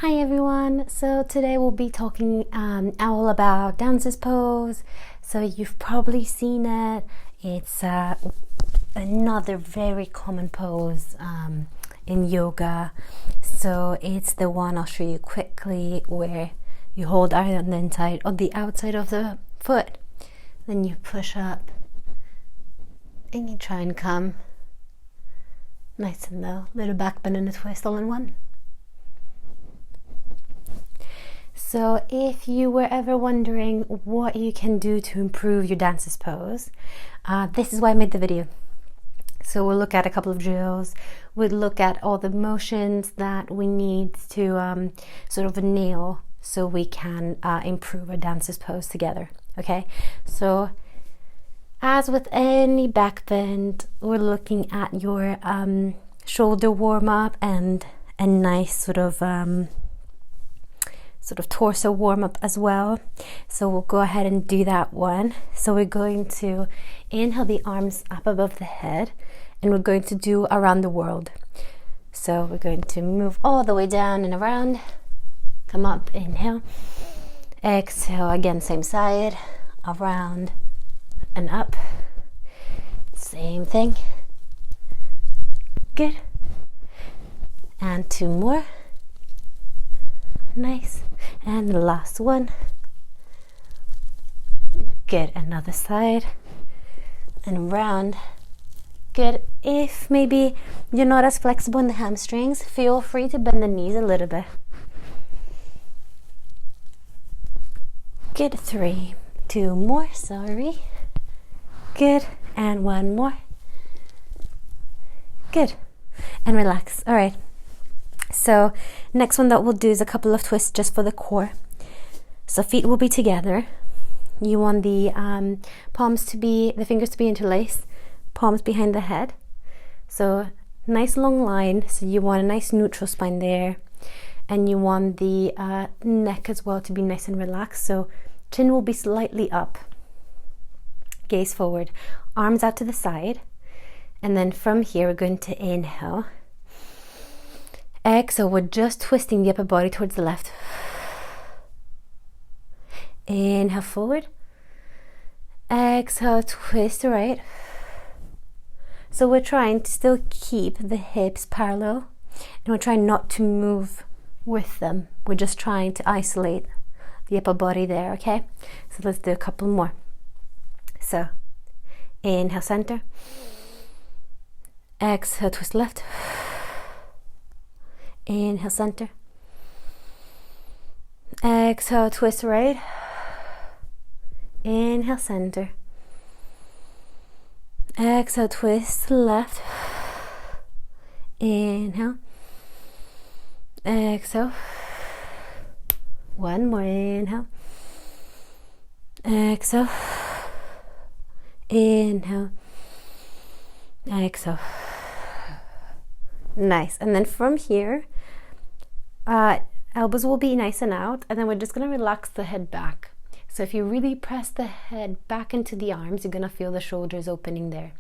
Hi everyone, so today we'll be talking all about dancer's pose. So you've probably seen it. It's another very common pose in yoga. So it's the one I'll show you quickly where you hold on the inside on the outside of the foot, then you push up and you try and come nice and low, little back bend and a twist all in one. So if you were ever wondering what you can do to improve your dancer's pose, this is why I made the video. So we'll look at a couple of drills, we'll look at all the motions that we need to sort of nail so we can improve our dancer's pose together, okay? So as with any back bend, we're looking at your shoulder warm-up and a nice sort of torso warm-up as well. So we'll go ahead and do that one. So we're going to inhale the arms up above the head and we're going to do around the world. So we're going to move all the way down and around, come up, inhale, exhale, again same side, around and up, same thing, good, and two more. Nice. And the last one. Good. Another side. And around. Good. If maybe you're not as flexible in the hamstrings, feel free to bend the knees a little bit. Good. 3. 2 more. Sorry. Good. And one more. Good. And relax. All right. So next one that we'll do is a couple of twists just for the core. So feet will be together. You want the the fingers to be interlaced, palms behind the head. So nice long line. So you want a nice neutral spine there. And you want the neck as well to be nice and relaxed. So chin will be slightly up. Gaze forward. Arms out to the side. And then from here we're going to inhale. Exhale, we're just twisting the upper body towards the left. Inhale forward. Exhale, twist to right. So we're trying to still keep the hips parallel and we're trying not to move with them. We're just trying to isolate the upper body there, okay? So let's do a couple more. So inhale, center. Exhale, twist left. Inhale, center. Exhale, twist right. Inhale, center. Exhale, twist left. Inhale. Exhale. One more. Inhale. Exhale. Inhale. Exhale. Nice. And then from here, elbows will be nice and out, and then we're just going to relax the head back. So if you really press the head back into the arms, you're going to feel the shoulders opening there.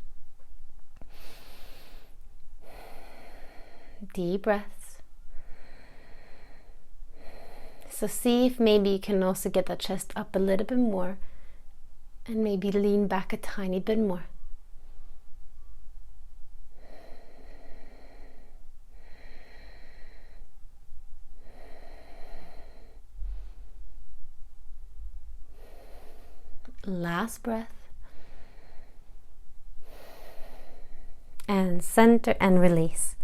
Deep breaths. So see if maybe you can also get that chest up a little bit more and maybe lean back a tiny bit more. Last breath. And center and release.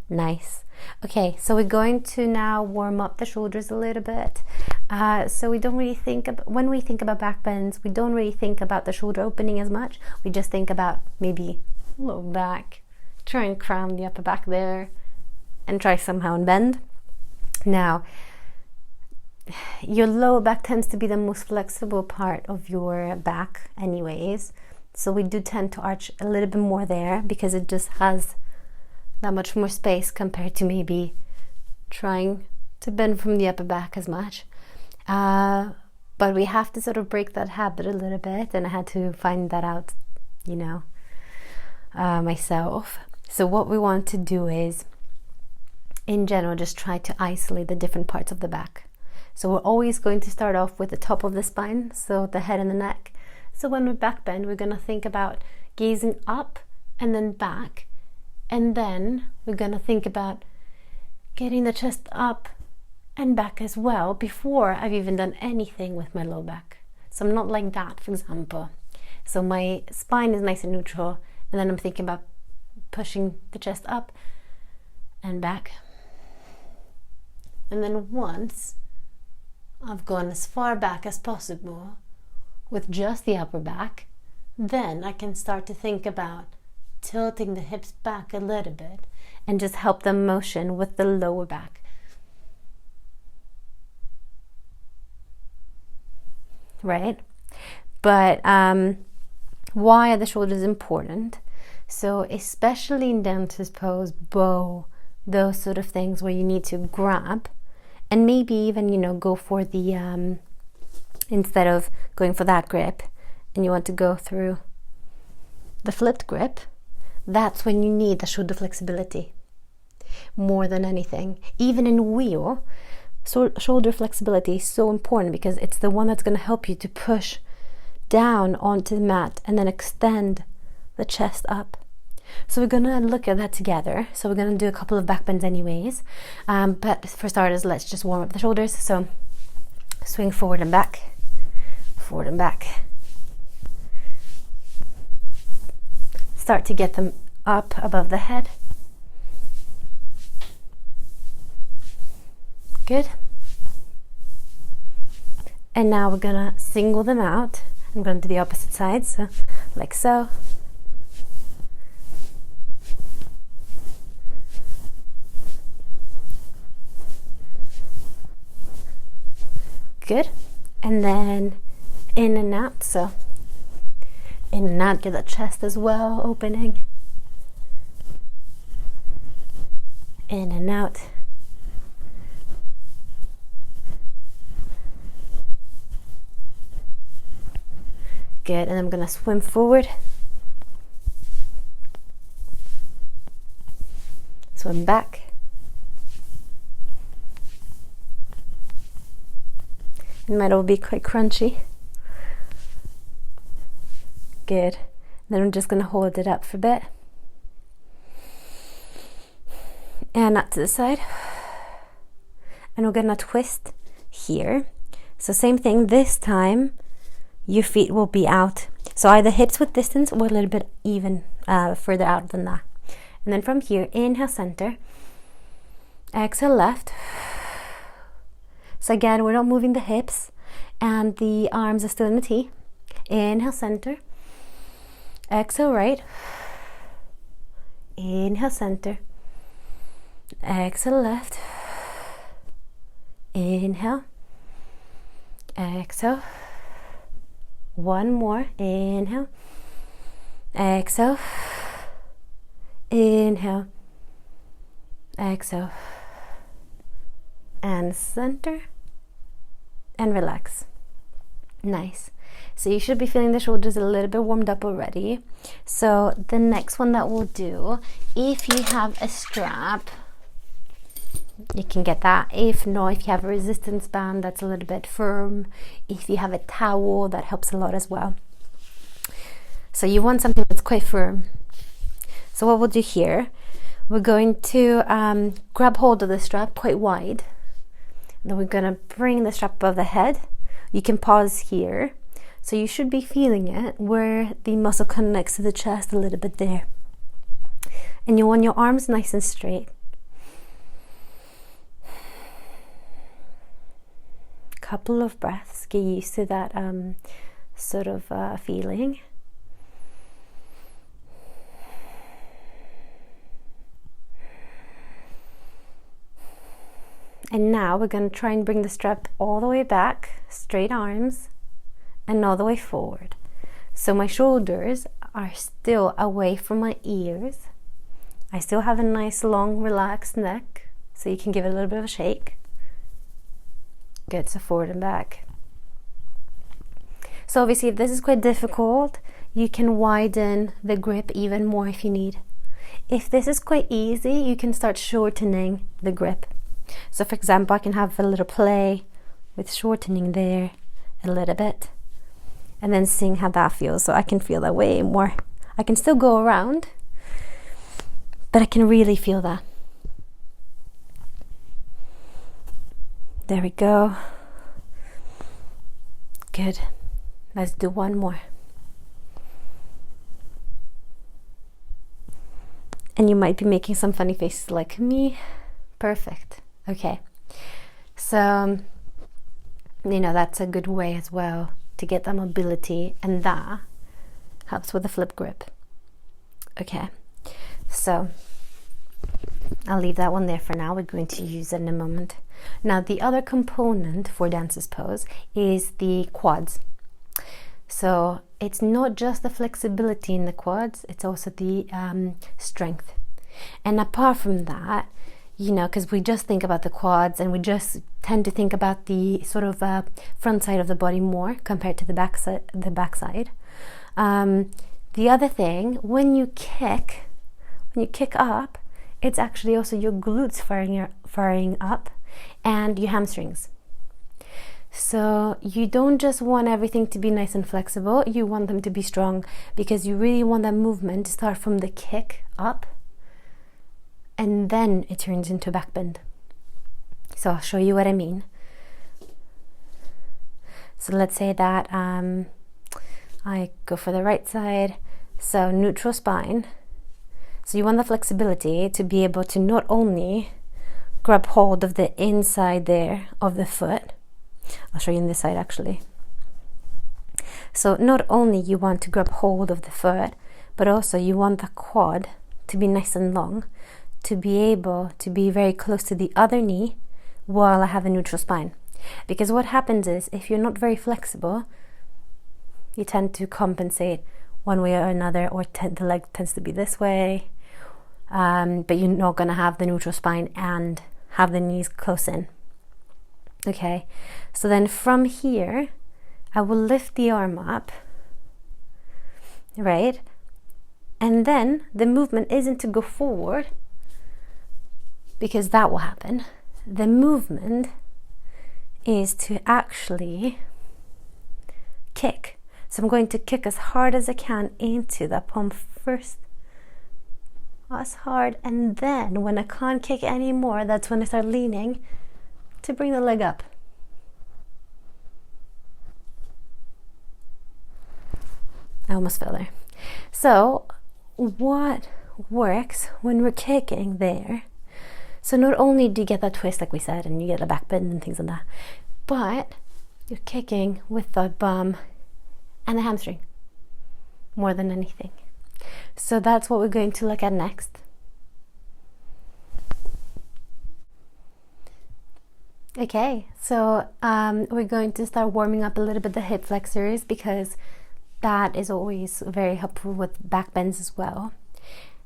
Nice. Okay, so we're going to now warm up the shoulders a little bit. So we don't really think about, when we think about back bends, we don't really think about the shoulder opening as much. We just think about maybe low back, try and cram the upper back there and try somehow and bend. Now, your lower back tends to be the most flexible part of your back anyways, so we do tend to arch a little bit more there because it just has that much more space compared to maybe trying to bend from the upper back as much, but we have to sort of break that habit a little bit, and I had to find that out myself. So what we want to do is in general, just try to isolate the different parts of the back. So we're always going to start off with the top of the spine, so the head and the neck. So when we back bend, we're going to think about gazing up and then back. And then we're going to think about getting the chest up and back as well before I've even done anything with my low back. So I'm not like that, for example. So my spine is nice and neutral, and then I'm thinking about pushing the chest up and back. And then once I've gone as far back as possible with just the upper back, then I can start to think about tilting the hips back a little bit and just help the motion with the lower back. Right? But why are the shoulders important? So especially in dentist pose, bow, those sort of things where you need to grab, and maybe even, go for the, instead of going for that grip, and you want to go through the flipped grip, that's when you need the shoulder flexibility more than anything. Even in wheel, so shoulder flexibility is so important because it's the one that's going to help you to push down onto the mat and then extend the chest up. So we're going to look at that together. So we're going to do a couple of back bends anyways. But for starters, let's just warm up the shoulders. So swing forward and back, forward and back. Start to get them up above the head. Good. And now we're gonna single them out. I'm going to do the opposite side, so like so. Good. And then in and out, so in and out, get the chest as well opening. In and out. Good, and I'm gonna swim forward. Swim back. It might all be quite crunchy. Good. Then I'm just gonna hold it up for a bit. And up to the side. And we're gonna twist here. So same thing, this time your feet will be out. So either hips with distance or a little bit even further out than that. And then from here, inhale center. Exhale left. So again, we're not moving the hips and the arms are still in the T. Inhale center. Exhale right. Inhale center. Exhale left. Inhale. Exhale. One more. Inhale. Exhale. Inhale. Exhale. And center. And relax. Nice. So you should be feeling the shoulders a little bit warmed up already. So the next one that we'll do, if you have a strap, you can get that. If not, if you have a resistance band that's a little bit firm, if you have a towel, that helps a lot as well. So you want something that's quite firm. So what we'll do here, we're going to grab hold of the strap quite wide. Then we're going to bring the strap above the head. You can pause here. So you should be feeling it where the muscle connects to the chest a little bit there. And you want your arms nice and straight. Couple of breaths, get used to that sort of feeling. And now we're going to try and bring the strap all the way back, straight arms, and all the way forward. So my shoulders are still away from my ears. I still have a nice long relaxed neck, so you can give it a little bit of a shake. Good, so forward and back. So obviously if this is quite difficult, you can widen the grip even more if you need. if this is quite easy, you can start shortening the grip. So for example, I can have a little play with shortening there a little bit and then seeing how that feels. So I can feel that way more. I can still go around, but I can really feel that. There we go. Good. Let's do one more. And you might be making some funny faces like me. Perfect. Okay. So, that's a good way as well to get that mobility, and that helps with the flip grip. Okay. So, I'll leave that one there for now. We're going to use it in a moment. Now, the other component for dancer's pose is the quads. So it's not just the flexibility in the quads, it's also the strength. And apart from that, because we just think about the quads and we just tend to think about the sort of front side of the body more compared to the back side. The other thing, when you kick up, it's actually also your glutes firing up and your hamstrings. So you don't just want everything to be nice and flexible, you want them to be strong, because you really want that movement to start from the kick up and then it turns into back bend. So I'll show you what I mean. So let's say that I go for the right side, so neutral spine. So you want the flexibility to be able to not only grab hold of the inside there of the foot. I'll show you on this side actually. So not only you want to grab hold of the foot, but also you want the quad to be nice and long, to be able to be very close to the other knee while I have a neutral spine. Because what happens is, if you're not very flexible, you tend to compensate one way or another, or the leg tends to be this way, but you're not going to have the neutral spine and have the knees close in. Okay, so then from here, I will lift the arm up, right? And then the movement isn't to go forward, because that will happen. The movement is to actually kick. So I'm going to kick as hard as I can into the palm first, as hard, and then when I can't kick anymore, that's when I start leaning to bring the leg up. I almost fell there. So what works when we're kicking there? So not only do you get that twist like we said, and you get the back bend and things like that, but you're kicking with the bum and the hamstring more than anything. So that's what we're going to look at next. Okay, so we're going to start warming up a little bit the hip flexors, because that is always very helpful with back bends as well.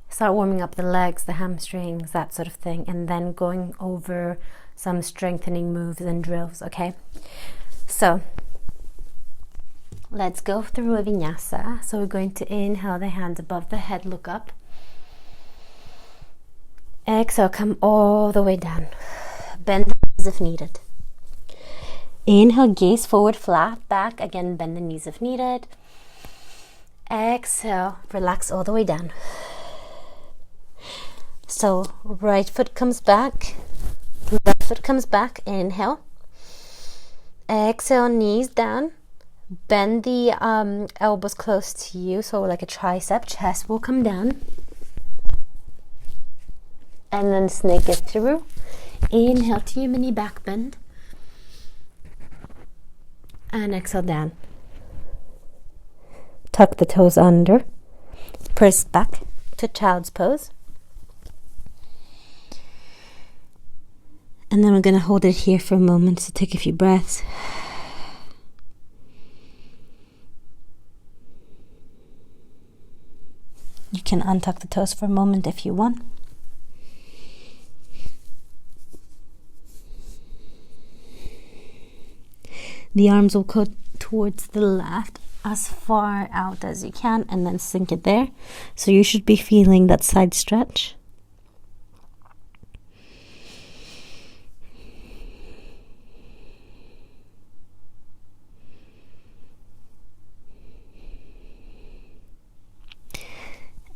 Start warming up the legs, the hamstrings, that sort of thing, and then going over some strengthening moves and drills, okay? So let's go through a vinyasa. So we're going to inhale the hands above the head, look up. Exhale, come all the way down. Bend the knees if needed. Inhale, gaze forward, flat back. Again, bend the knees if needed. Exhale, relax all the way down. So right foot comes back, left foot comes back. Inhale. Exhale, knees down. Bend the elbows close to you, so like a tricep. Chest will come down. And then snake it through. Inhale to your mini back bend. And exhale down. Tuck the toes under. Press back to child's pose. And then we're going to hold it here for a moment, so take a few breaths. You can untuck the toes for a moment if you want. The arms will go towards the left as far out as you can and then sink it there. So you should be feeling that side stretch.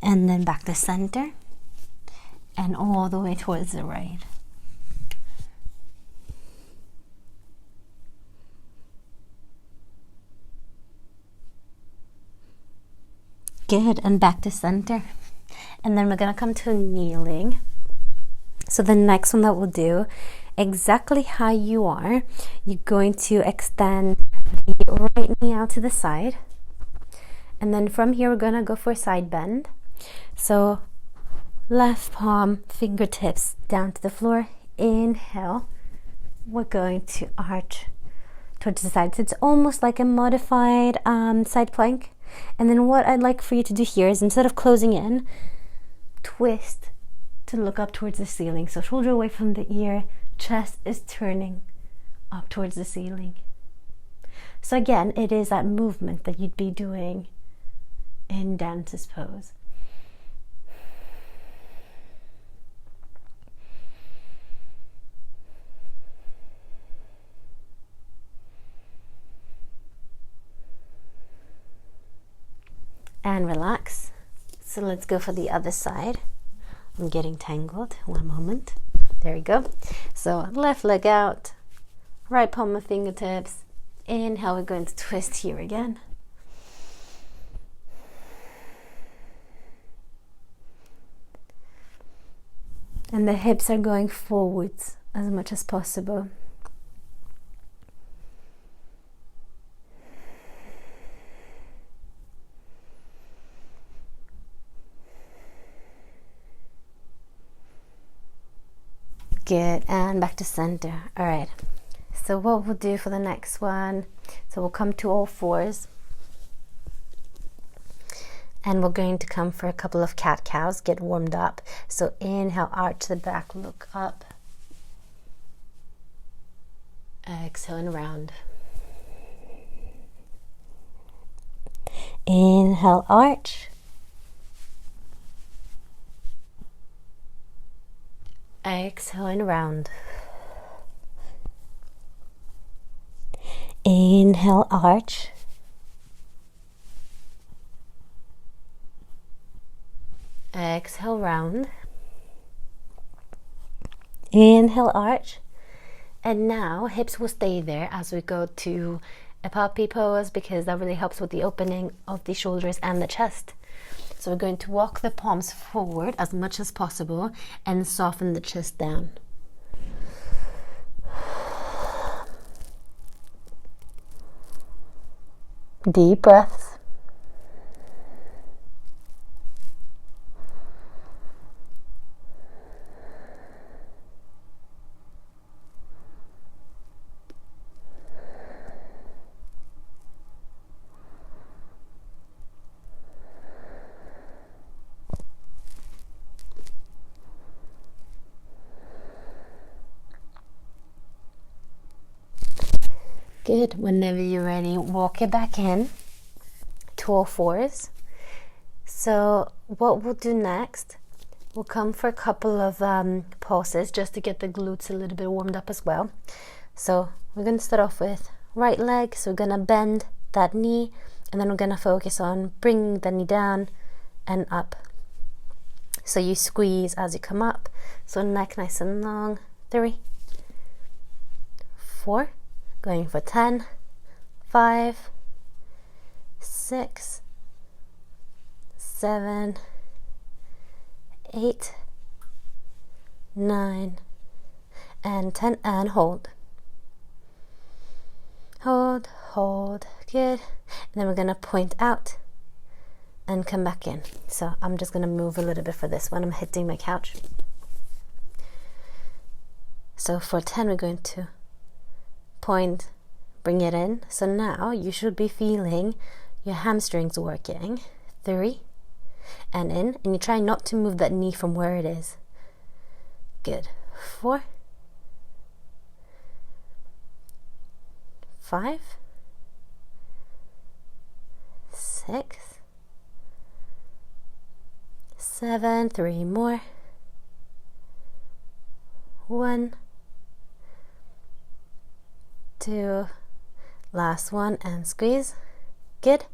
And then back to center and all the way towards the right. Good, and back to center. And then we're gonna come to kneeling. So the next one that we'll do, exactly how you are, you're going to extend the right knee out to the side. And then from here, we're gonna go for a side bend. So left palm, fingertips down to the floor. Inhale. We're going to arch towards the side. So it's almost like a modified side plank. And then what I'd like for you to do here is, instead of closing in, twist to look up towards the ceiling. So shoulder away from the ear, chest is turning up towards the ceiling. So again, it is that movement that you'd be doing in dance's pose. And relax. So let's go for the other side. I'm getting tangled. One moment. There we go. So left leg out, right palm of fingertips. Inhale, we're going to twist here again. And the hips are going forwards as much as possible. Good, and back to center. All right, so what we'll do for the next one, so we'll come to all fours and we're going to come for a couple of cat cows, get warmed up. So inhale, arch the back, look up. Exhale and round. Inhale, arch. Exhale and round. Inhale, arch. Exhale, round. Inhale, arch. And now hips will stay there as we go to a puppy pose, because that really helps with the opening of the shoulders and the chest. So we're going to walk the palms forward as much as possible and soften the chest down. Deep breaths. Good. Whenever you're ready, walk it back in to all fours. So what we'll do next, we'll come for a couple of pulses just to get the glutes a little bit warmed up as well. So we're going to start off with right leg. So we're going to bend that knee, and then we're going to focus on bringing the knee down and up. So you squeeze as you come up. So neck nice and long. 3, 4, going for 10, 5, 6, 7, 8, 9, and 10, and hold. Hold, hold, good. And then we're gonna point out and come back in. So I'm just gonna move a little bit for this one. I'm hitting my couch. So for 10, we're going to point, bring it in. So now you should be feeling your hamstrings working. 3, and in, and you try not to move that knee from where it is. Good. 4, 5, 6, 7, 3 more, 1, 2, last one, and squeeze. Good.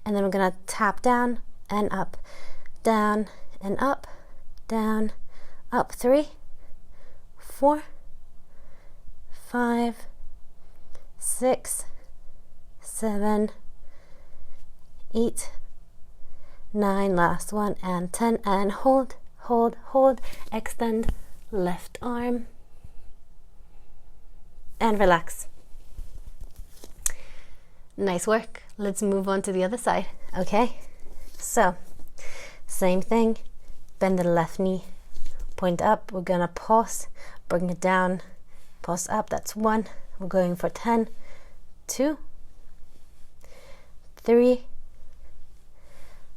And then we're gonna tap down and up, down and up, down, up. 3, 4, 5, 6, 7, 8, 9, last one, and 10, and hold, hold, hold. Extend left arm and relax. Nice work. Let's move on to the other side. Okay, so same thing, bend the left knee, point up. We're gonna pause, bring it down, pause up. That's 1. We're going for 10, 2, 3,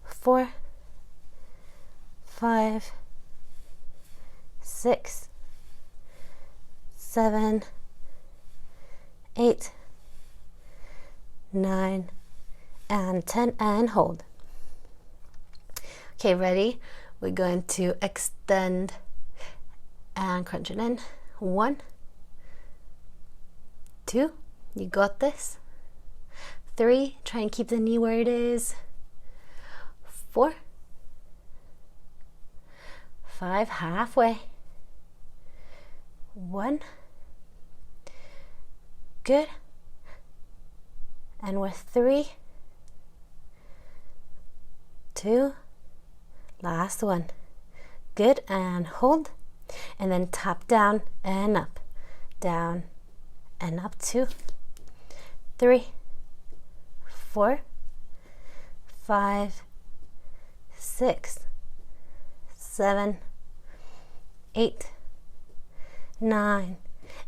4, 5, 6, 7, 8, 9, and 10, and hold. Okay, ready? We're going to extend and crunch it in. 1, 2, you got this. 3, try and keep the knee where it is. 4, 5, halfway. 1, good. And with 3, 2, last one, good, and hold, and then tap down and up, down and up. 2, 3, 4, 5, 6, 7, 8, 9,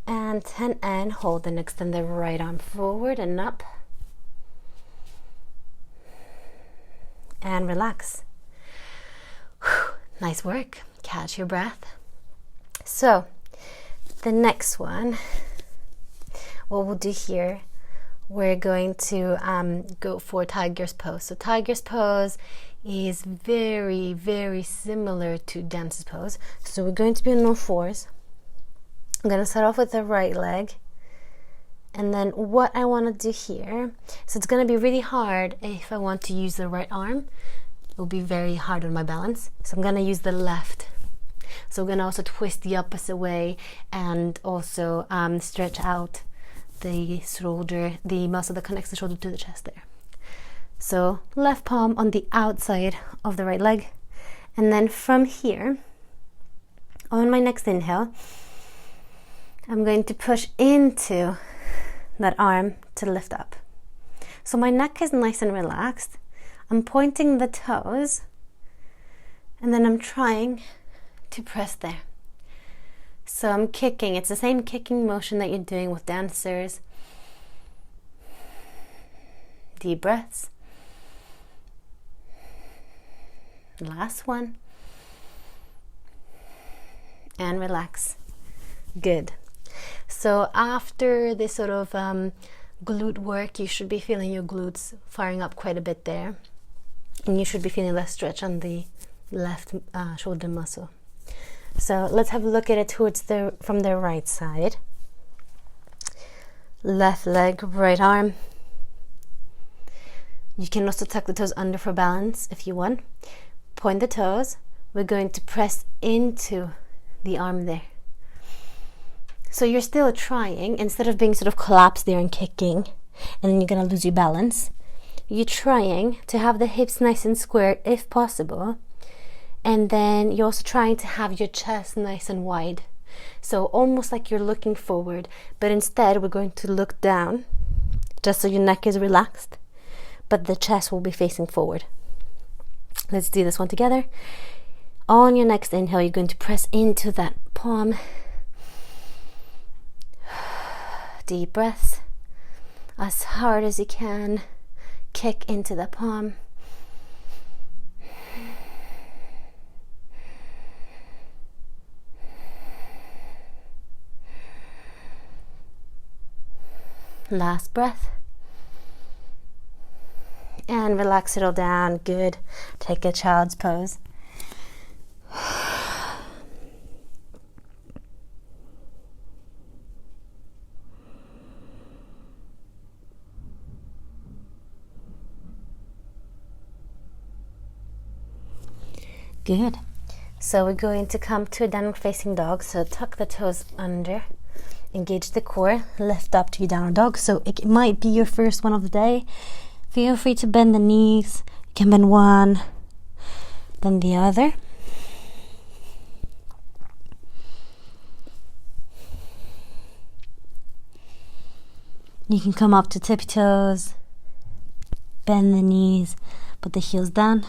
and 10, and hold, and extend the right arm forward and up, and relax. Whew, nice work. Catch your breath. So the next one, what we'll do here, we're going to go for tiger's pose. So tiger's pose is very, very similar to dancer's pose. So we're going to be on all fours. I'm going to start off with the right leg. And then what I want to do here, so it's going to be really hard if I want to use the right arm. It will be very hard on my balance. So I'm going to use the left. So I'm going to also twist the opposite way and also stretch out the shoulder, the muscle that connects the shoulder to the chest there. So left palm on the outside of the right leg. And then from here, on my next inhale, I'm going to push into that arm to lift up. So my neck is nice and relaxed. I'm pointing the toes and then I'm trying to press there. So I'm kicking. It's the same kicking motion that you're doing with dancers. Deep breaths. Last one. And relax. Good. So after this sort of glute work, you should be feeling your glutes firing up quite a bit there. And you should be feeling less stretch on the left shoulder muscle. So let's have a look at it from the right side. Left leg, right arm. You can also tuck the toes under for balance if you want. Point the toes. We're going to press into the arm there. So you're still trying, instead of being sort of collapsed there and kicking, and then you're going to lose your balance, you're trying to have the hips nice and square if possible. And then you're also trying to have your chest nice and wide. So almost like you're looking forward, but instead we're going to look down, just so your neck is relaxed, but the chest will be facing forward. Let's do this one together. On your next inhale, you're going to press into that palm. Deep breaths. As hard as you can. Kick into the palm. Last breath. And relax it all down. Good. Take a child's pose. Good. So we're going to come to a downward facing dog. So tuck the toes under, engage the core, lift up to your downward dog. So it might be your first one of the day. Feel free to bend the knees. You can bend one, then the other. You can come up to tippy toes, bend the knees, put the heels down.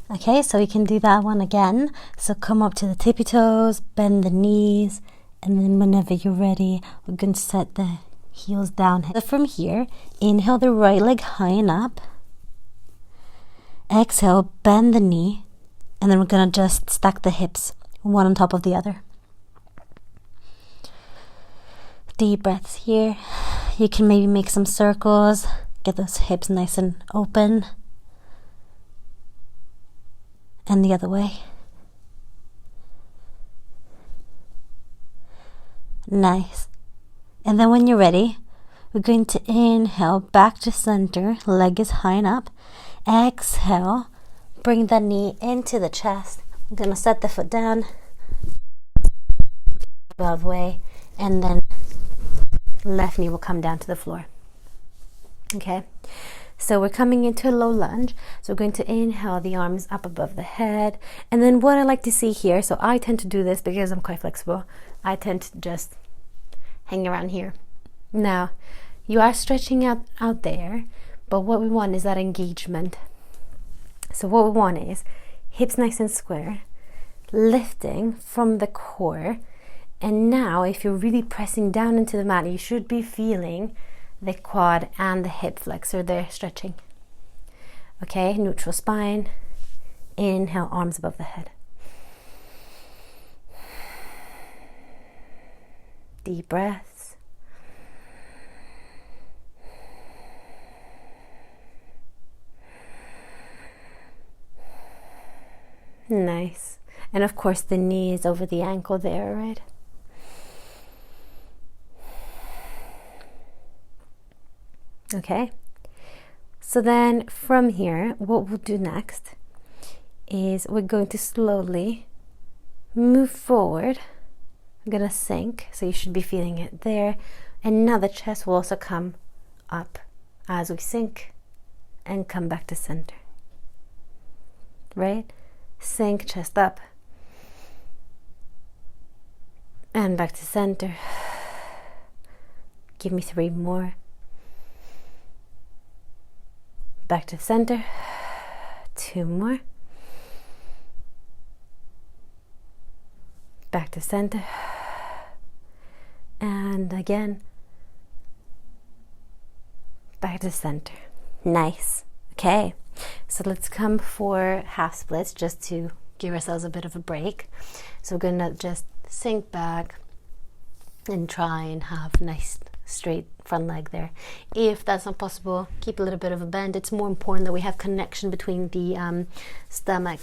Okay, so you can do that one again. So come up to the tippy toes, bend the knees, and then whenever you're ready, we're going to set the heels down. So from here, inhale the right leg high and up. Exhale, bend the knee, and then we're going to just stack the hips, one on top of the other. Deep breaths here. You can maybe make some circles, get those hips nice and open. And the other way. Nice. And then when you're ready, we're going to inhale back to center, leg is high and up. Exhale, bring the knee into the chest. I'm going to set the foot down, above way, and then left knee will come down to the floor. Okay. So we're coming into a low lunge. So we're going to inhale the arms up above the head. And then what I like to see here, so I tend to do this because I'm quite flexible. I tend to just hang around here. Now, you are stretching out there, but what we want is that engagement. So what we want is hips nice and square, lifting from the core. And now if you're really pressing down into the mat, you should be feeling the quad and the hip flexor there stretching. Okay, neutral spine. Inhale, arms above the head. Deep breaths. Nice. And of course the knee is over the ankle there, right? Okay, so then from here, what we'll do next is we're going to slowly move forward. I'm going to sink, so you should be feeling it there. And now the chest will also come up as we sink and come back to center. Right? Sink, chest up. And back to center. Give me 3 more. Back to center. 2 more. Back to center. And again. Back to center. Nice. Okay. So let's come for half splits just to give ourselves a bit of a break. So we're going to just sink back and try and have nice straight front leg there. If that's not possible, keep a little bit of a bend. It's more important that we have connection between the stomach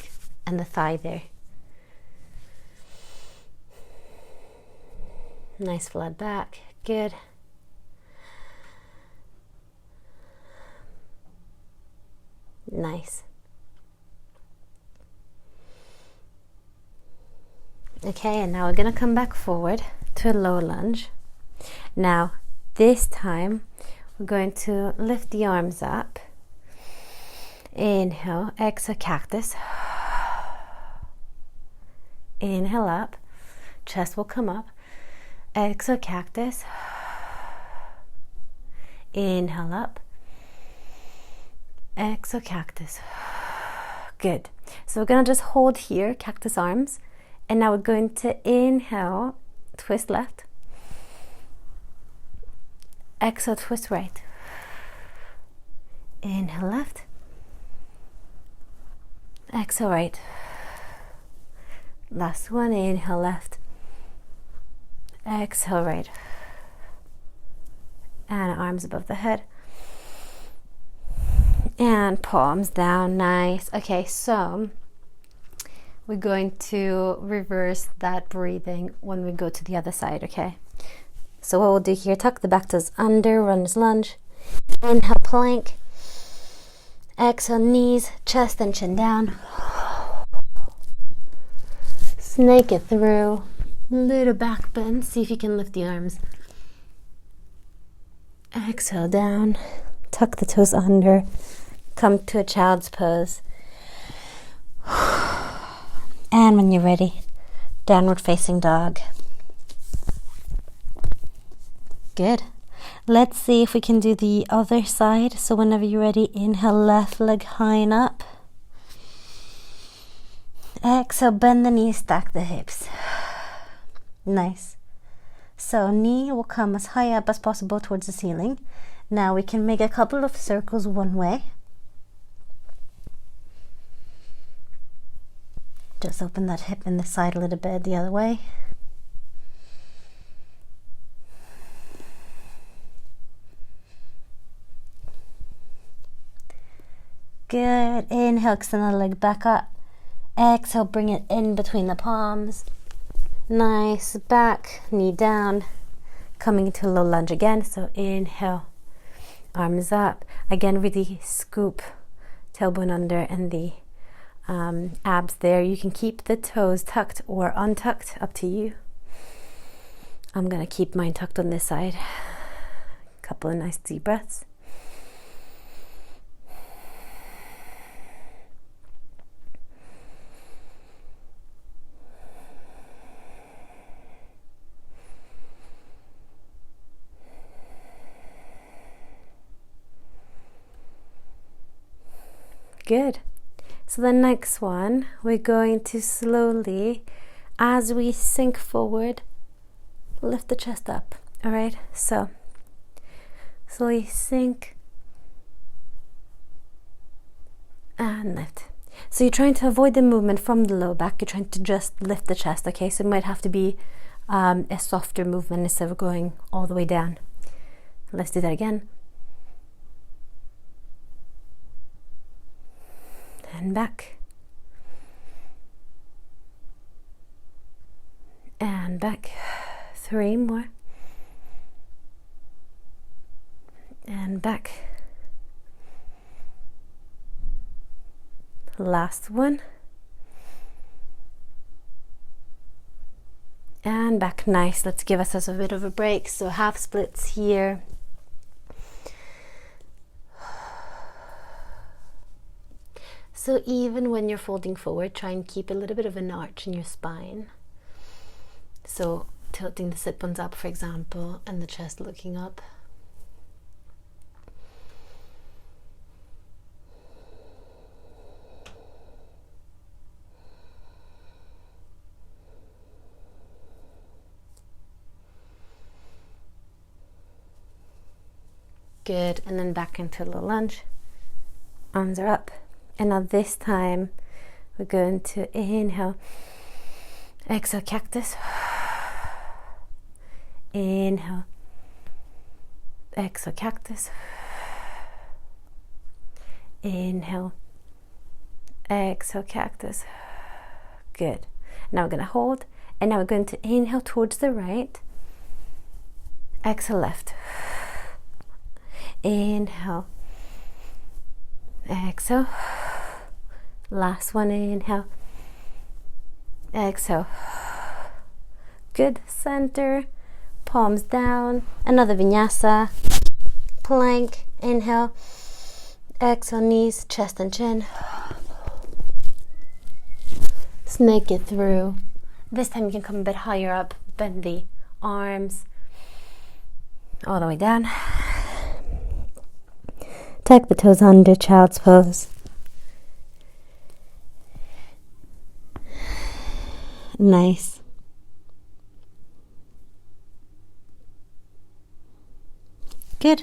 and the thigh there. Nice flat back. Good. Nice. Okay, and now we're going to come back forward to a low lunge. Now, this time, we're going to lift the arms up. Inhale, exhale, cactus. Inhale up, chest will come up. Exhale, cactus. Inhale up. Exhale, cactus. Good. So we're going to just hold here, cactus arms. And now we're going to inhale, twist left. Exhale, twist right. Inhale left. Exhale right. Last one, inhale left. Exhale, right. And arms above the head. And palms down, nice. Okay, so we're going to reverse that breathing when we go to the other side, okay? So what we'll do here, tuck the back toes under, runner's lunge. Inhale, plank. Exhale, knees, chest and chin down. Snake it through. Little back bend. See if you can lift the arms. Exhale down. Tuck the toes under. Come to a child's pose. And when you're ready, downward facing dog. Good. Let's see if we can do the other side. So whenever you're ready, inhale, left leg high and up. Exhale, bend the knees, stack the hips. Nice. So knee will come as high up as possible towards the ceiling. Now we can make a couple of circles one way. Just open that hip in the side a little bit the other way. Good. Inhale, extend the leg back up. Exhale, bring it in between the palms. Nice. Back, knee down. Coming into a low lunge again. So inhale, arms up. Again, really scoop tailbone under and the abs there. You can keep the toes tucked or untucked, up to you. I'm going to keep mine tucked on this side. Couple of nice deep breaths. Good. So the next one, we're going to slowly, as we sink forward, lift the chest up. All right, so slowly sink and lift. So you're trying to avoid the movement from the low back. You're trying to just lift the chest, okay? So it might have to be a softer movement instead of going all the way down. Let's do that again. And back. And back. 3 more. And back. Last one. And back. Nice. Let's give ourselves a bit of a break. So half splits here. So even when you're folding forward, try and keep a little bit of an arch in your spine. So tilting the sit bones up, for example, and the chest looking up. Good, and then back into a little lunge. Arms are up. And now this time, we're going to inhale, exhale, cactus. Inhale, exhale, cactus. Inhale, exhale, cactus. Good. Now we're going to hold, and now we're going to inhale towards the right. Exhale, left. Inhale, exhale. Last one, inhale, exhale. Good. Center, palms down. Another vinyasa. Plank, inhale, exhale, knees, chest and chin. Snake it through. This time you can come a bit higher up, bend the arms all the way down. Tuck the toes under, child's pose. Nice. Good.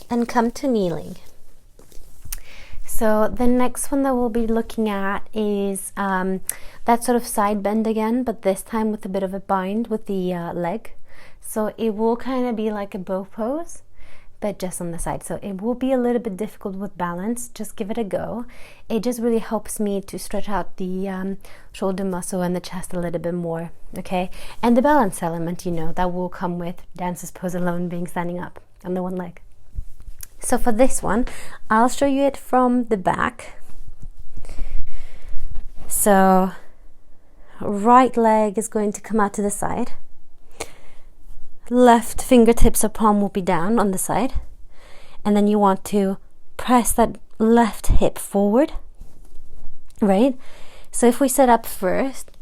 And come to kneeling. So the next one that we'll be looking at is that sort of side bend again, but this time with a bit of a bind with the leg. So it will kind of be like a bow pose, but just on the side. So it will be a little bit difficult with balance. Just give it a go. It just really helps me to stretch out the shoulder muscle and the chest a little bit more, okay? And the balance element, you know, that will come with dancer's pose alone, being standing up on the one leg. So for this one, I'll show you it from the back. So right leg is going to come out to the side. Left fingertips or palm will be down on the side. And then you want to press that left hip forward, right? So if we set up first,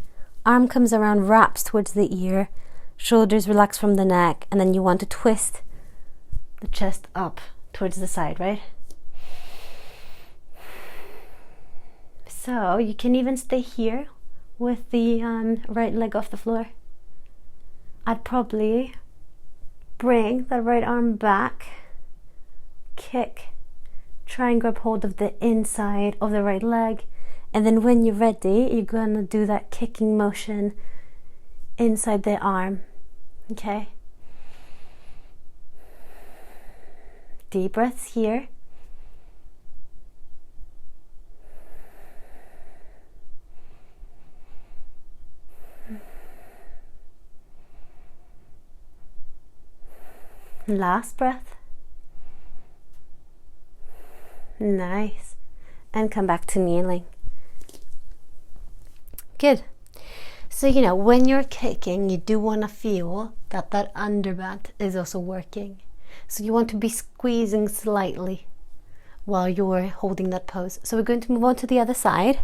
arm comes around, wraps towards the ear, shoulders relax from the neck, and then you want to twist the chest up towards the side, right? So you can even stay here with the right leg off the floor. I'd probably bring the right arm back, kick, try and grab hold of the inside of the right leg, and then when you're ready, you're gonna do that kicking motion inside the arm, okay? Deep breaths here. Last breath. Nice. And come back to kneeling. Good. So, you know, when you're kicking, you do want to feel that that underbutt is also working. So you want to be squeezing slightly while you're holding that pose. So we're going to move on to the other side.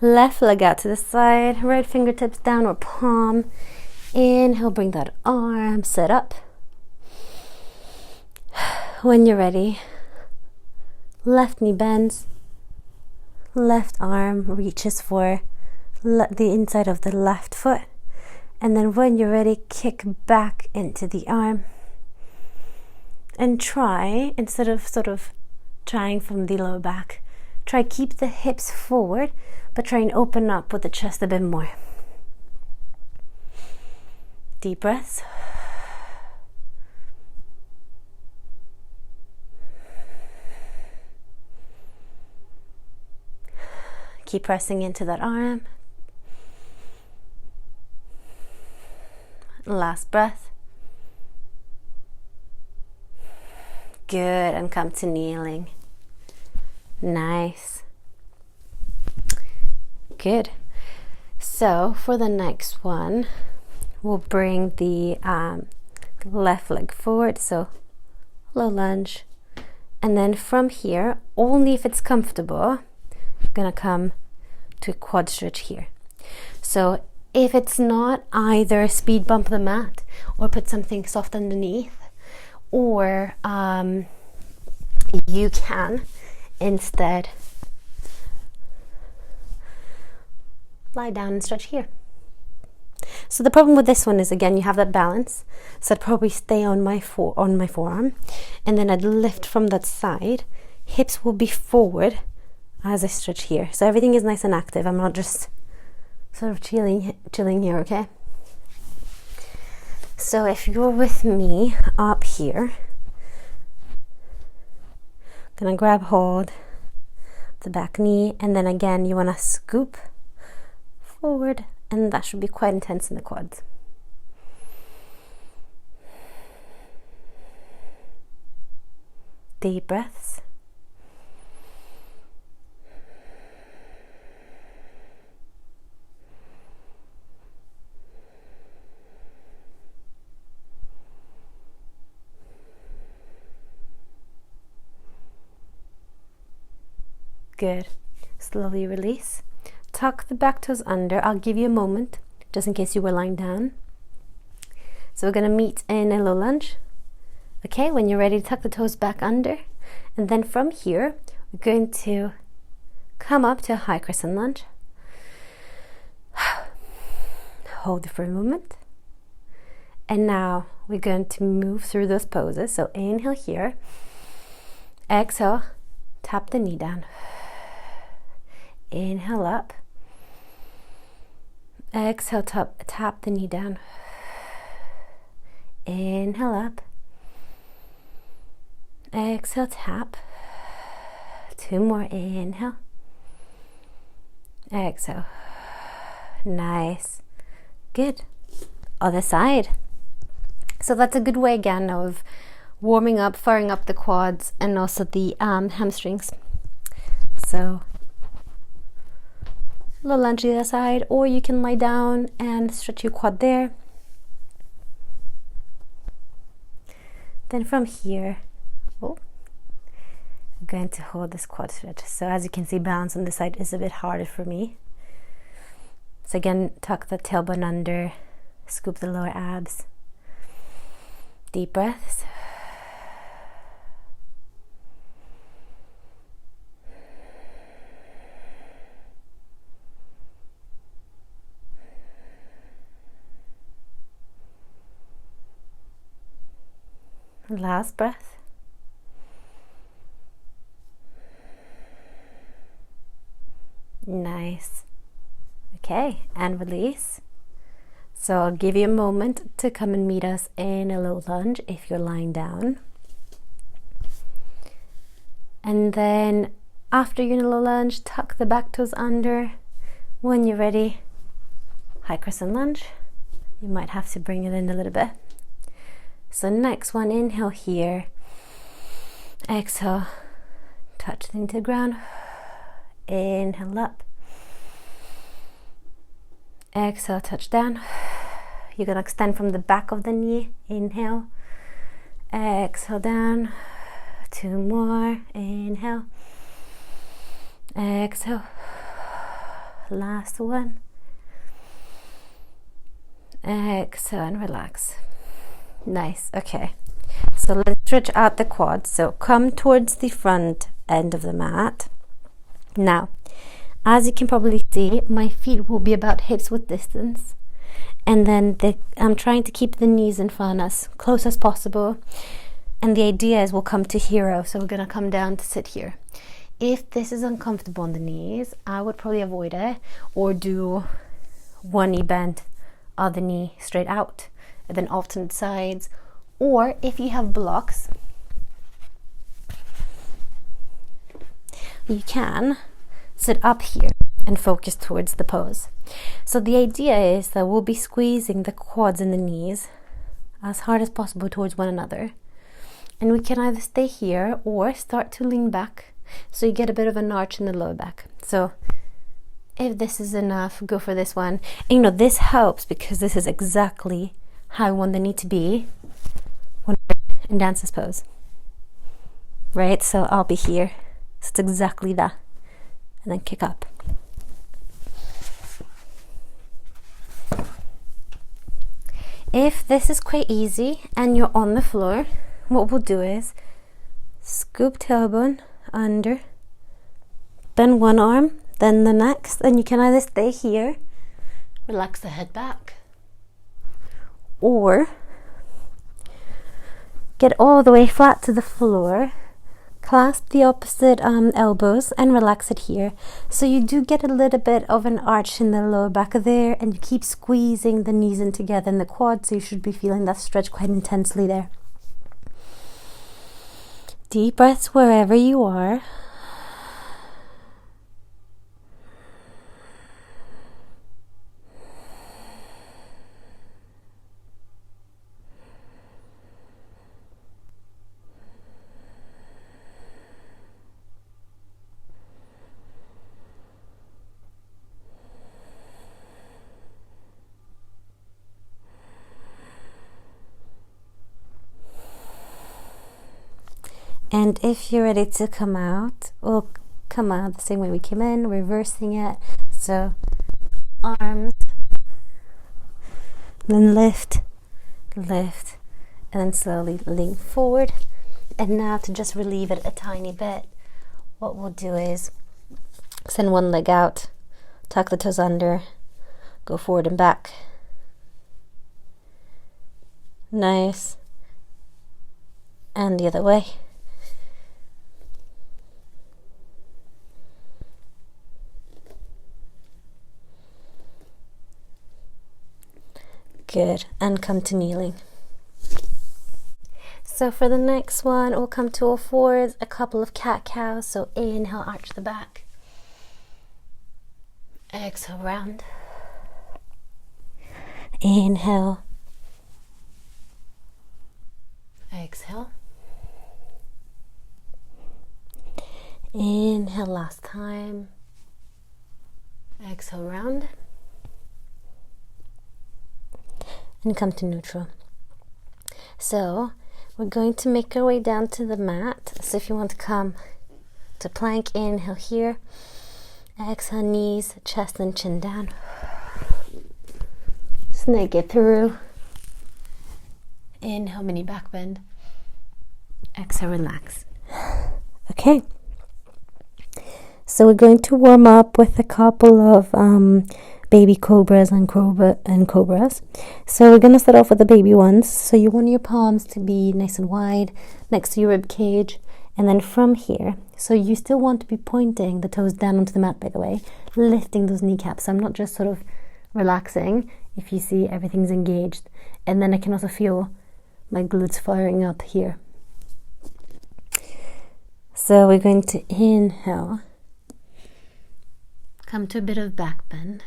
Left leg out to the side, right fingertips down or palm. Inhale, bring that arm, sit up. When you're ready, left knee bends, left arm reaches for the inside of the left foot. And then when you're ready, kick back into the arm. And try, instead of sort of trying from the lower back, try keep the hips forward, but try and open up with the chest a bit more. Deep breaths. Keep pressing into that arm. Last breath. Good, and come to kneeling. Nice. Good. So for the next one, we'll bring the left leg forward, so low lunge. And then from here, only if it's comfortable, you're gonna come to a quad stretch here. So if it's not, either speed bump the mat or put something soft underneath, or you can instead lie down and stretch here. So the problem with this one is, again, you have that balance. So I'd probably stay on my forearm, and then I'd lift from that side. Hips will be forward as I stretch here. So everything is nice and active. I'm not just sort of chilling here, okay? So if you're with me up here, gonna grab hold the back knee, and then again you want to scoop forward, and that should be quite intense in the quads. Deep breaths. Good. Slowly release. Tuck the back toes under. I'll give you a moment just in case you were lying down. So we're going to meet in a low lunge. Okay, when you're ready, tuck the toes back under. And then from here, we're going to come up to a high crescent lunge. Hold it for a moment. And now we're going to move through those poses. So inhale here. Exhale, tap the knee down. Inhale up. Exhale, tap the knee down. Inhale up. Exhale, tap. 2 more. Inhale. Exhale. Nice. Good. Other side. So that's a good way again of warming up, firing up the quads and also the hamstrings. So a little lunge to the other side, or you can lie down and stretch your quad there. Then from here, I'm going to hold this quad stretch. So as you can see, balance on this side is a bit harder for me. So again, tuck the tailbone under, scoop the lower abs. Deep breaths. Last breath. Nice. Okay, and release. So I'll give you a moment to come and meet us in a low lunge if you're lying down. And then after you're in a low lunge, tuck the back toes under. When you're ready, high crescent lunge. You might have to bring it in a little bit. So next one, inhale here. Exhale, touch the knee to the ground. Inhale up. Exhale, touch down. You're going to extend from the back of the knee. Inhale. Exhale down. 2 more. Inhale. Exhale. Last one. Exhale and relax. Nice. Okay. So let's stretch out the quads. So come towards the front end of the mat. Now, as you can probably see, my feet will be about hips width distance. And then I'm trying to keep the knees in front as close as possible. And the idea is we'll come to hero. So we're going to come down to sit here. If this is uncomfortable on the knees, I would probably avoid it or do one knee bent, other knee straight out, and then alternate sides. Or if you have blocks, you can sit up here and focus towards the pose. So the idea is that we'll be squeezing the quads and the knees as hard as possible towards one another. And we can either stay here or start to lean back so you get a bit of an arch in the lower back. So if this is enough, go for this one. And this helps because this is exactly how I want the knee to be when we're in dancer's pose. Right? So I'll be here. So it's exactly that. And then kick up. If this is quite easy and you're on the floor, what we'll do is scoop tailbone under, bend one arm, then the next, and you can either stay here, relax the head back, or get all the way flat to the floor, clasp the opposite elbows and relax it here. So you do get a little bit of an arch in the lower back there, and you keep squeezing the knees in together in the quad, so you should be feeling that stretch quite intensely there. Deep breaths wherever you are. And if you're ready to come out, we'll come out the same way we came in, reversing it. So arms, then lift, lift, and then slowly lean forward. And now to just relieve it a tiny bit, what we'll do is send one leg out, tuck the toes under, go forward and back. Nice. And the other way. Good, and come to kneeling. So for the next one, we'll come to all fours, a couple of cat-cows. So inhale, arch the back. Exhale, round. Inhale. Exhale. Inhale last time. Exhale, round. And come to neutral. So we're going to make our way down to the mat. So if you want to come to plank, inhale here. Exhale, knees, chest and chin down. Snake it through. Inhale, mini back bend. Exhale, relax. Okay. So we're going to warm up with a couple of baby cobras and cobras. So we're going to start off with the baby ones. So you want your palms to be nice and wide next to your rib cage. And then from here, so you still want to be pointing the toes down onto the mat, by the way, lifting those kneecaps. So I'm not just sort of relaxing. If you see, everything's engaged. And then I can also feel my glutes firing up here. So we're going to inhale. Come to a bit of back bend.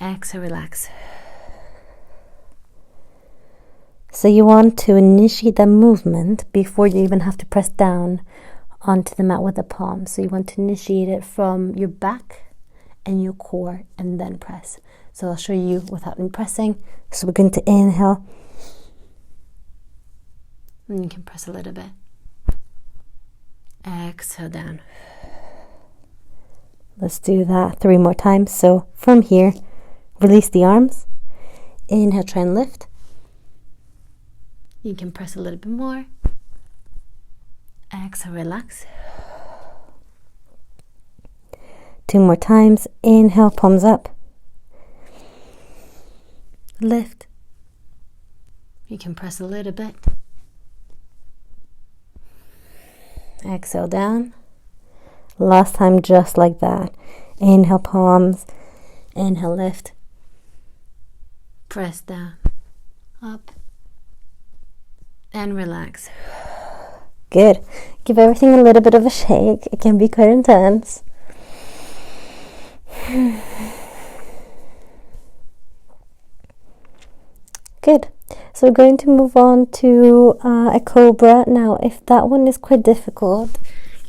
Exhale, relax. So you want to initiate that movement before you even have to press down onto the mat with the palms. So you want to initiate it from your back and your core and then press. So I'll show you without me pressing. So we're going to inhale. And you can press a little bit. Exhale down. Let's do that 3 more times. So from here, release the arms. Inhale, try and lift. You can press a little bit more. Exhale, relax. 2 more times. Inhale, palms up. Lift. You can press a little bit. Exhale down. Last time, just like that. Inhale, palms. Inhale, lift. Press down. Up. And relax. Good. Give everything a little bit of a shake. It can be quite intense. Good. So we're going to move on to a cobra. Now, if that one is quite difficult,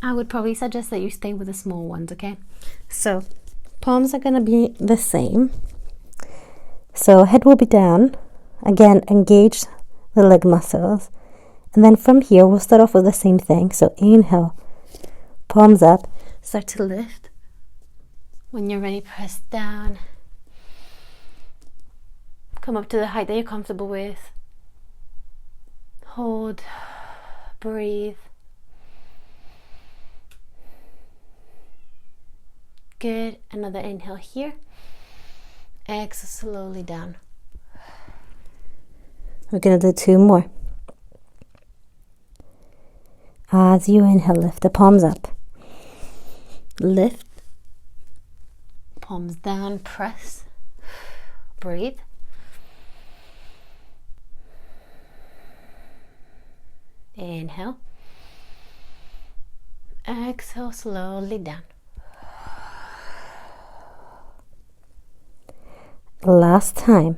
I would probably suggest that you stay with the small ones, okay? So, palms are going to be the same. So, head will be down. Again, engage the leg muscles. And then from here, we'll start off with the same thing. So, inhale, palms up. Start to lift. When you're ready, press down. Come up to the height that you're comfortable with. Hold. Breathe. Good. Another inhale here. Exhale slowly down. We're going to do 2 more. As you inhale, lift the palms up. Lift. Palms down, press. Breathe. Inhale. Exhale slowly down. Last time.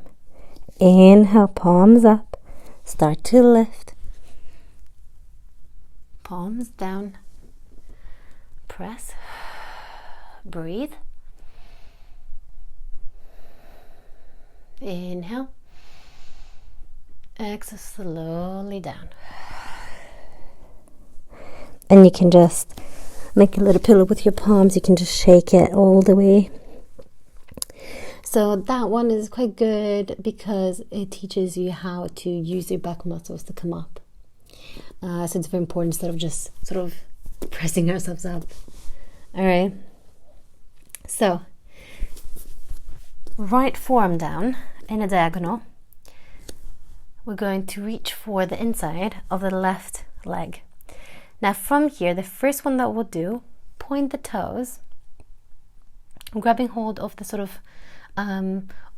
Inhale, palms up. Start to lift. Palms down. Press. Breathe. Inhale. Exhale slowly down. And you can just make a little pillow with your palms. You can just shake it all the way. So that one is quite good because it teaches you how to use your back muscles to come up. So it's very important instead of just sort of pressing ourselves up. All right. So right forearm down in a diagonal. We're going to reach for the inside of the left leg. Now from here, the first one that we'll do, point the toes, grabbing hold of the sort of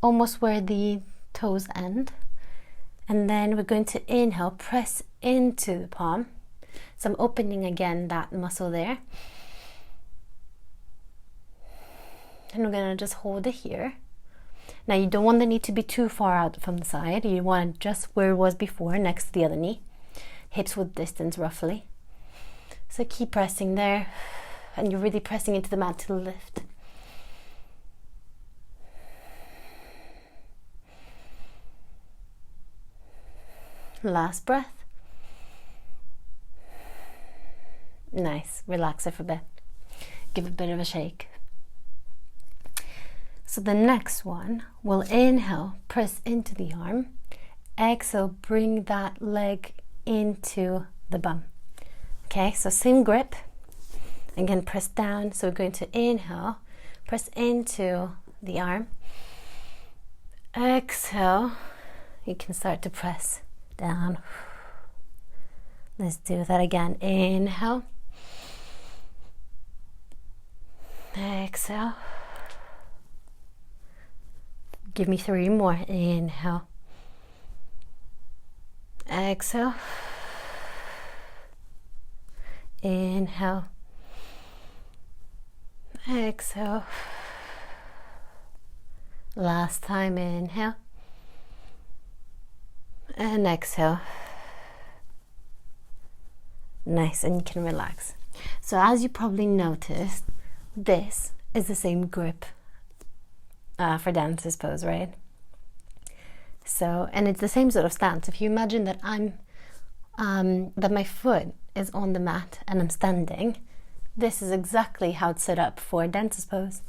almost where the toes end, And then we're going to inhale, press into the palm. So I'm opening again that muscle there. And we're going to just hold it here. Now you don't want the knee to be too far out from the side. You want it just where it was before, next to the other knee. Hips width distance roughly. So keep pressing there. And you're really pressing into the mat to lift. Last breath. Nice. Relax it for a bit. Give it a bit of a shake. So the next one, we'll inhale, press into the arm. Exhale, bring that leg into the bum. Okay, so same grip. Again, press down. So we're going to inhale, press into the arm. Exhale, you can start to press down. Let's do that again. Inhale. Exhale. Give me 3 more. Inhale. Exhale. Inhale. Exhale. Last time. Inhale. And exhale. Nice, and you can relax. So as you probably noticed, this is the same grip for dancer's pose, right? So, and it's the same sort of stance. If you imagine that that my foot is on the mat and I'm standing, this is exactly how it's set up for dancer's pose.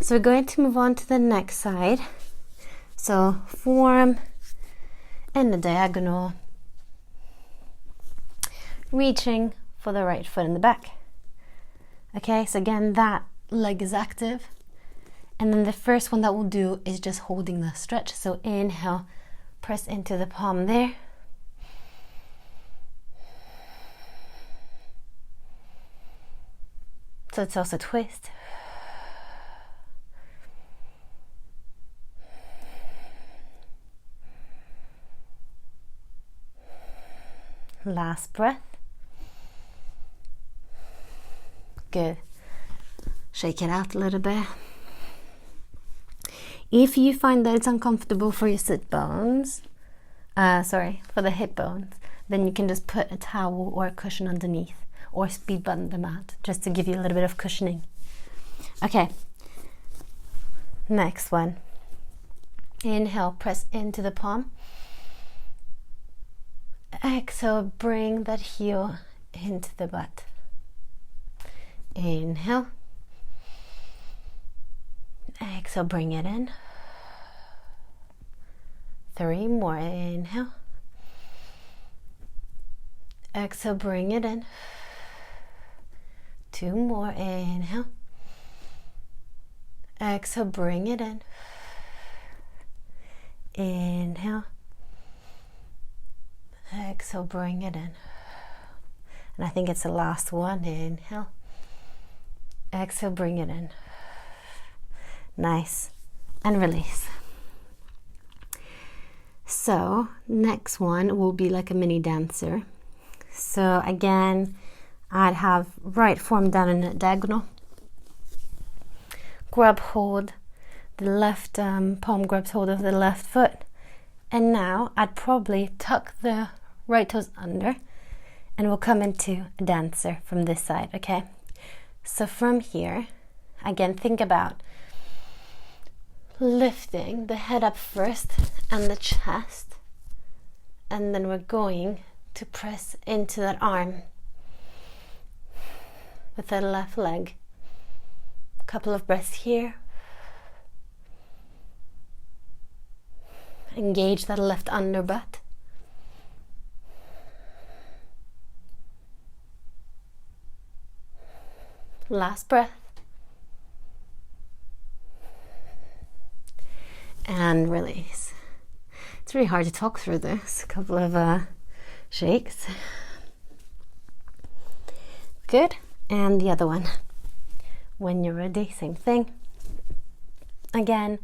So we're going to move on to the next side. So form in the diagonal, reaching for the right foot in the back. Okay, so again, that leg is active. And then the first one that we'll do is just holding the stretch. So inhale, press into the palm there. So it's also twist. Last breath. Good. Shake it out a little bit. If you find that it's uncomfortable for your sit bones, for the hip bones, then you can just put a towel or a cushion underneath or speed button the mat just to give you a little bit of cushioning. Okay, next one. Inhale, press into the palm. Exhale, bring that heel into the butt. Inhale. Exhale, bring it in. 3 more. Inhale. Exhale, bring it in. 2 more. Inhale. Exhale, bring it in. Inhale. Exhale, bring it in. And I think it's the last one. Inhale. Exhale, bring it in. Nice. And release. So next one will be like a mini dancer. So again, I'd have right forearm down in a diagonal. Grab hold. The left palm grabs hold of the left foot. And now I'd probably tuck the right toes under and we'll come into a dancer from this side, okay? So from here, again, think about lifting the head up first and the chest, and then we're going to press into that arm with the left leg. A couple of breaths here. Engage that left under butt. Last breath. And release. It's really hard to talk through this. A couple of shakes. Good. And the other one. When you're ready, same thing. Again,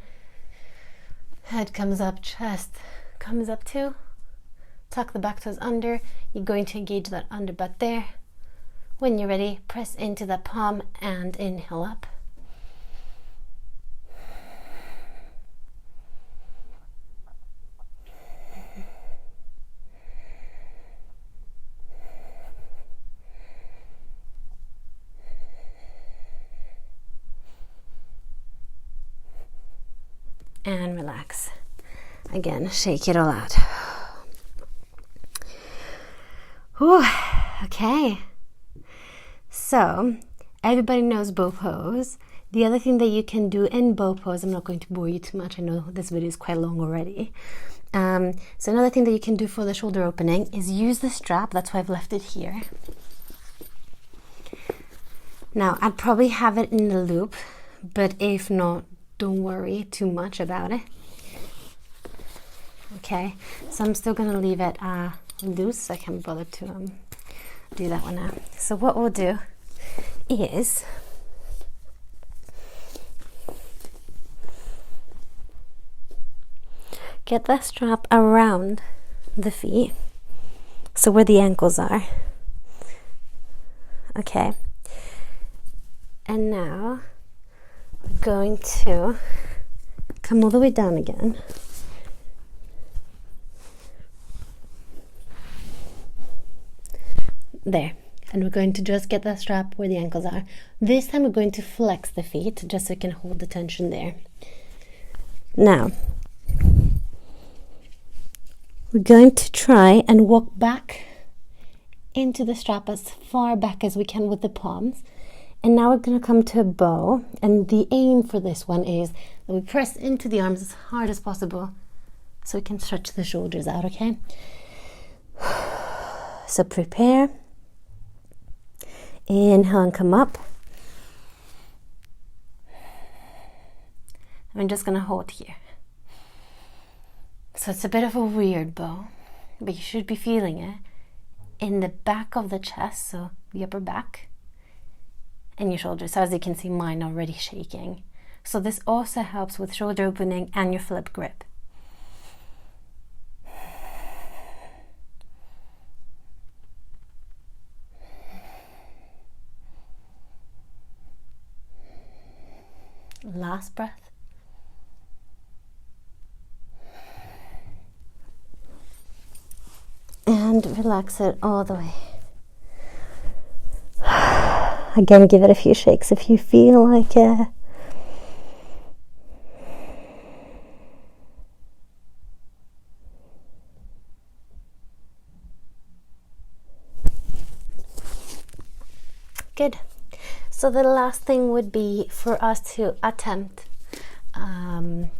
head comes up, chest comes up too. tuck the back toes under. You're going to engage that under butt there. When you're ready, press into the palm and inhale up. And relax. Again, shake it all out. Whew. Okay. So, everybody knows bow pose. The other thing that you can do in bow pose, I'm not going to bore you too much. I know this video is quite long already. So another thing that you can do for the shoulder opening is use the strap. That's why I've left it here. Now, I'd probably have it in the loop, but if not, don't worry too much about it. Okay, so I'm still gonna leave it loose. I can't bother to do that one now. So what we'll do is get that strap around the feet, so where the ankles are. Okay, and now we're going to come all the way down again. There. And we're going to just get that strap where the ankles are. This time we're going to flex the feet just so you can hold the tension there. Now, we're going to try and walk back into the strap as far back as we can with the palms. And now we're going to come to a bow, and the aim for this one is that we press into the arms as hard as possible so we can stretch the shoulders out, okay? So prepare. Inhale and come up. I'm just going to hold here. So it's a bit of a weird bow, but you should be feeling it in the back of the chest, so the upper back, and your shoulders. So as you can see, mine already shaking. So this also helps with shoulder opening and your flip grip. Last breath. And relax it all the way. Again, give it a few shakes if you feel like it. Good. So the last thing would be for us to attempt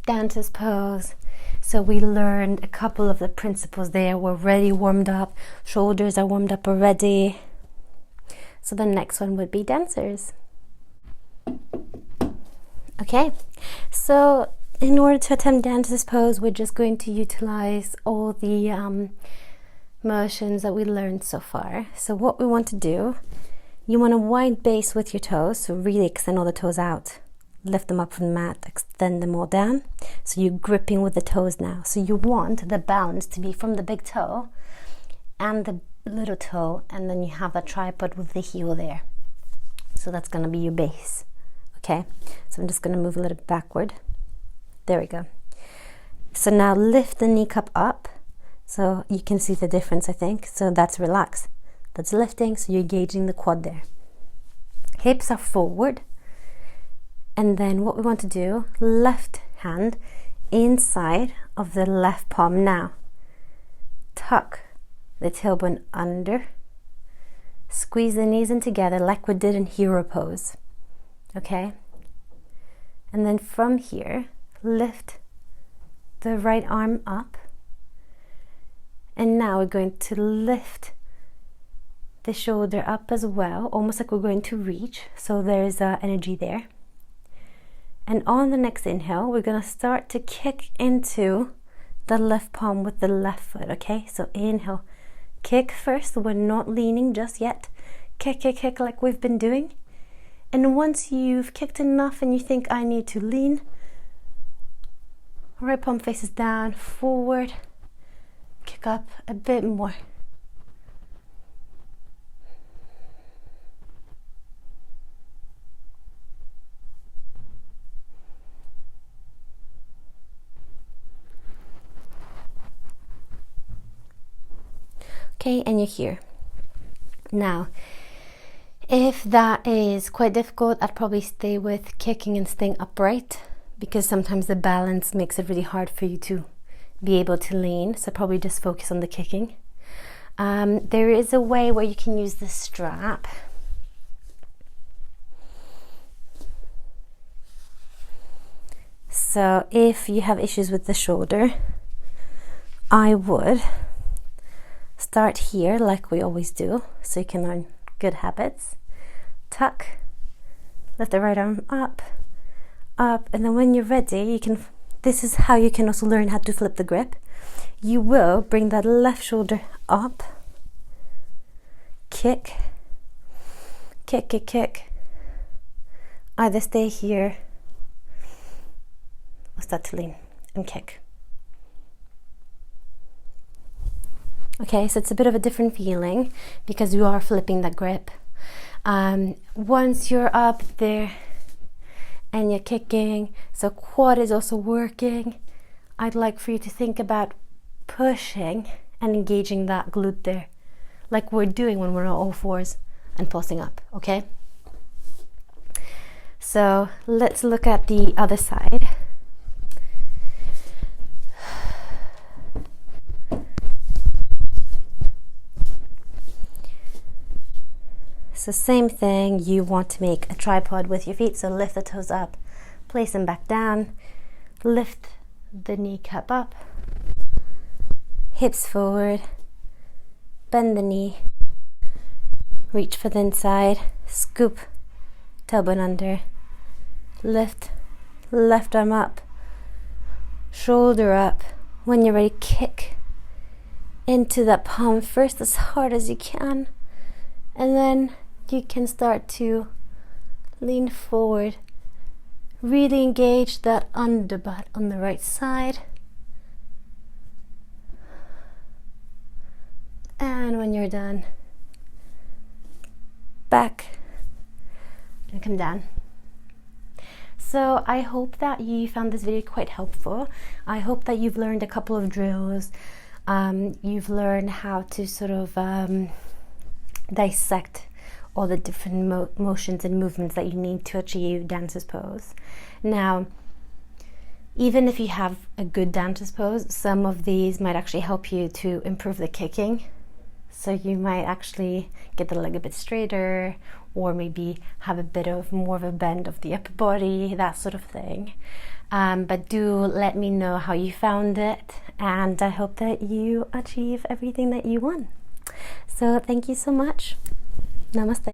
dancer's pose. So we learned a couple of the principles there. We're already warmed up. Shoulders are warmed up already. So the next one would be dancers. Okay, so in order to attempt dancer's pose, we're just going to utilize all the motions that we learned so far. So what we want to do, you want a wide base with your toes, so really extend all the toes out. Lift them up from the mat, extend them all down. So you're gripping with the toes now. So you want the bounce to be from the big toe and the little toe, and then you have a tripod with the heel there. So that's going to be your base. Okay, so I'm just going to move a little backward. There we go. So now lift the kneecap up. So you can see the difference, I think. So that's relaxed. That's lifting, so you're engaging the quad there. Hips are forward. And then what we want to do, left hand inside of the left palm now. Tuck the tailbone under. Squeeze the knees in together like we did in hero pose. Okay? And then from here, lift the right arm up. And now we're going to lift the shoulder up as well, almost like we're going to reach. So there's energy there. And on the next inhale, we're going to start to kick into the left palm with the left foot, okay? So inhale, kick first. We're not leaning just yet. Kick, kick, kick like we've been doing. And once you've kicked enough and you think I need to lean, right palm faces down, forward. Kick kick up a bit more. Okay, and you're here. Now, if that is quite difficult, I'd probably stay with kicking and staying upright, because sometimes the balance makes it really hard for you to be able to lean. So probably just focus on the kicking. There is a way where you can use the strap. So if you have issues with the shoulder, I would start here like we always do, so you can learn good habits. Tuck, lift the right arm up, up, and then when you're ready, you can, this is how you can also learn how to flip the grip. You will bring that left shoulder up, kick, kick, kick, kick. Either stay here or start to lean and kick. Okay, so it's a bit of a different feeling because you are flipping that grip. Once you're up there and you're kicking, so quad is also working, I'd like for you to think about pushing and engaging that glute there, like we're doing when we're on all fours and pulsing up, okay? So let's look at the other side. So same thing, you want to make a tripod with your feet, so lift the toes up, place them back down, lift the kneecap up, hips forward, bend the knee, reach for the inside, scoop, tailbone under, lift, left arm up, shoulder up. When you're ready, kick into that palm first as hard as you can, and then you can start to lean forward. Really engage that underbutt on the right side. And when you're done, back and come down. So I hope that you found this video quite helpful. I hope that you've learned a couple of drills. You've learned how to sort of dissect all the different motions and movements that you need to achieve dancer's pose. Now, even if you have a good dancer's pose, some of these might actually help you to improve the kicking. So you might actually get the leg a bit straighter, or maybe have a bit of more of a bend of the upper body, that sort of thing. But do let me know how you found it, and I hope that you achieve everything that you want. So thank you so much. Namaste.